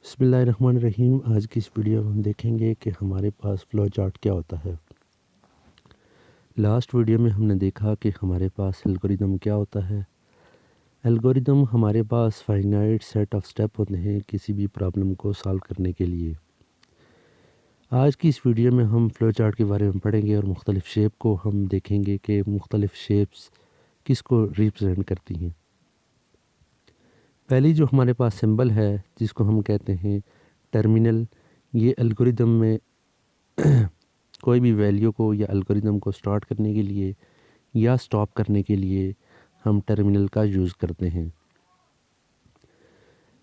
बिस्मिल्लाहिर्रहमानिर्रहीम। आज की इस वीडियो में हम देखेंगे कि हमारे पास फ़्लो चार्ट क्या होता है। लास्ट वीडियो में हमने देखा कि हमारे पास एल्गोरिदम क्या होता है। एल्गोरिदम हमारे पास फाइनाइट सेट ऑफ स्टेप होते हैं किसी भी प्रॉब्लम को सॉल्व करने के लिए। आज की इस वीडियो में हम फ़्लो चार्ट के बारे में पढ़ेंगे और मुख्तलिफ़ शेप को हम देखेंगे कि मुख्तलिफ़ शेप्स किसको रिप्रेजेंट करती हैं। पहली जो हमारे पास सिंबल है जिसको हम कहते हैं टर्मिनल, ये एल्गोरिदम में कोई भी वैल्यू को या एल्गोरिदम को स्टार्ट करने के लिए या स्टॉप करने के लिए हम टर्मिनल का यूज़ करते हैं।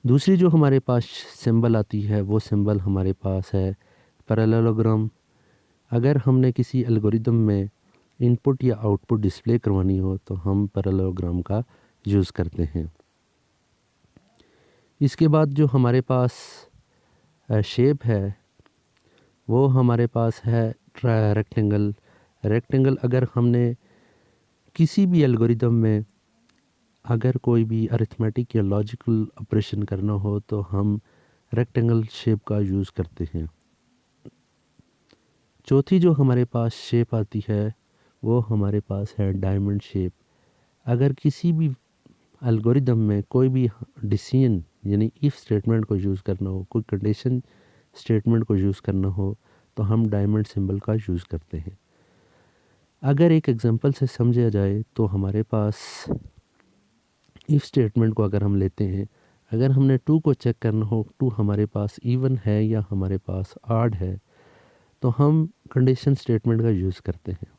दूसरी जो हमारे पास सिंबल आती है वो सिंबल हमारे पास है पैरेललोग्राम। अगर हमने किसी एल्गोरिदम में इनपुट या आउटपुट डिस्प्ले करवानी हो तो हम पैरेललोग्राम का यूज़ करते हैं। इसके बाद जो हमारे पास शेप है वो हमारे पास है रेक्टेंगल। रेक्टेंगल अगर हमने किसी भी एल्गोरिदम में अगर कोई भी अरिथमेटिक या लॉजिकल ऑपरेशन करना हो तो हम रेक्टेंगल शेप का यूज़ करते हैं। चौथी जो हमारे पास शेप आती है वो हमारे पास है डायमंड शेप। अगर किसी भी एल्गोरिदम में कोई भी डिसीजन यानी इफ़ स्टेटमेंट को यूज़ करना हो, कोई कंडीशन स्टेटमेंट को यूज़ करना हो तो हम डायमंड सिंबल का यूज़ करते हैं। अगर एक एग्जांपल से समझा जाए तो हमारे पास इफ़ स्टेटमेंट को अगर हम लेते हैं, अगर हमने 2 को चेक करना हो 2 हमारे पास इवन है या हमारे पास ऑड है तो हम कंडीशन स्टेटमेंट का यूज़ करते हैं।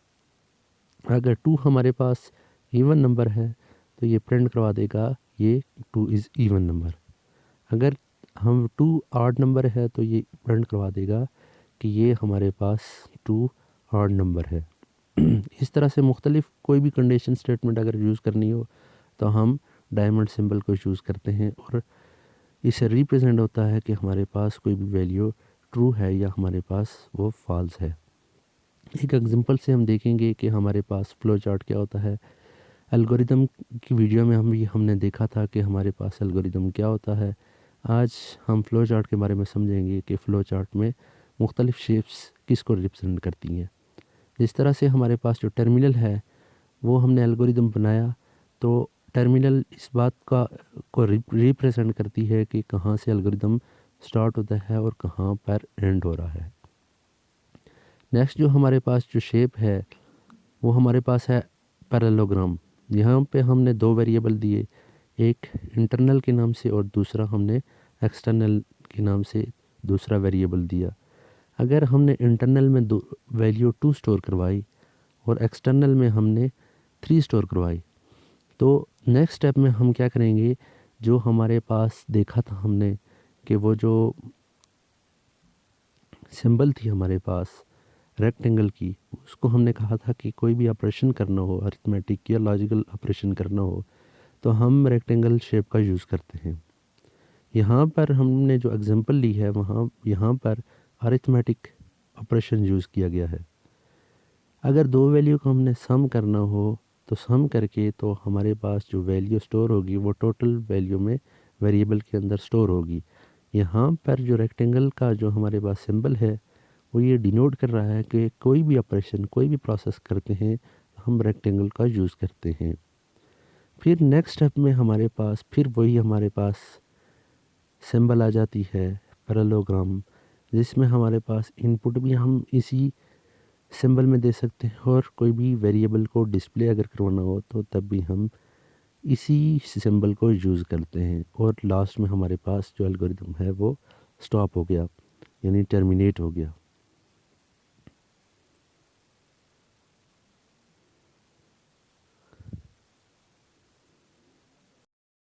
अगर 2 हमारे पास इवन नंबर है तो ये प्रिंट करवा देगा ये 2 इज़ इवन नंबर। अगर हम 2 ऑड नंबर है तो ये प्रिंट करवा देगा कि ये हमारे पास 2 ऑड नंबर है। इस तरह से मुख्तलिफ कोई भी कंडीशन स्टेटमेंट अगर यूज़ करनी हो तो हम डायमंड सिंबल को यूज़ करते हैं और इसे रिप्रेजेंट होता है कि हमारे पास कोई भी वैल्यू ट्रू है या हमारे पास वो फॉल्स है। एक एग्जांपल से हम देखेंगे कि हमारे पास फ़्लो चार्ट क्या होता है। एल्गोरिदम की वीडियो में हमने देखा था कि हमारे पास एल्गोरिदम क्या होता है। आज हम फ़्लो चार्ट के बारे में समझेंगे कि फ़्लो चार्ट में मुख्तलिफ शेप्स किसको रिप्रेजेंट करती हैं। जिस तरह से हमारे पास जो टर्मिनल है वो हमने एल्गोरिदम बनाया तो टर्मिनल इस बात का को रिप्रेजेंट करती है कि कहाँ से एल्गोरिदम स्टार्ट होता है और कहाँ पर एंड हो रहा है। नेक्स्ट जो हमारे पास जो शेप है वो हमारे पास है पैरेललोग्राम। यहाँ पे हमने 2 वेरिएबल दिए, एक इंटरनल के नाम से और दूसरा हमने एक्सटर्नल के नाम से दूसरा वेरिएबल दिया। अगर हमने इंटरनल में वैल्यू 2 स्टोर करवाई और एक्सटर्नल में हमने 3 स्टोर करवाई तो नेक्स्ट स्टेप में हम क्या करेंगे, जो हमारे पास देखा था हमने कि वो जो सिंबल थी हमारे पास रेक्टेंगल की, उसको हमने कहा था कि कोई भी ऑपरेशन करना हो, अरिथमेटिक या लॉजिकल ऑपरेशन करना हो तो हम रेक्टेंगल शेप का यूज़ करते हैं। यहाँ पर हमने जो एग्जांपल ली है यहाँ पर अरिथमेटिक ऑपरेशन यूज़ किया गया है। अगर 2 वैल्यू को हमने सम करना हो तो सम करके तो हमारे पास जो वैल्यू स्टोर होगी वो टोटल वैल्यू में वेरिएबल के अंदर स्टोर होगी। यहाँ पर जो रेक्टेंगल का जो हमारे पास सिंबल है वो ये डिनोट कर रहा है कि कोई भी ऑपरेशन कोई भी प्रोसेस करते हैं हम रेक्टेंगल का यूज़ करते हैं। फिर नेक्स्ट स्टेप में हमारे पास फिर वही हमारे पास सिंबल आ जाती है पैरेललोग्राम, जिसमें हमारे पास इनपुट भी हम इसी सिंबल में दे सकते हैं और कोई भी वेरिएबल को डिस्प्ले अगर करवाना हो तो तब भी हम इसी सिंबल को यूज़ करते हैं। और लास्ट में हमारे पास जो एल्गोरिदम है वो स्टॉप हो गया यानी टर्मिनेट हो गया।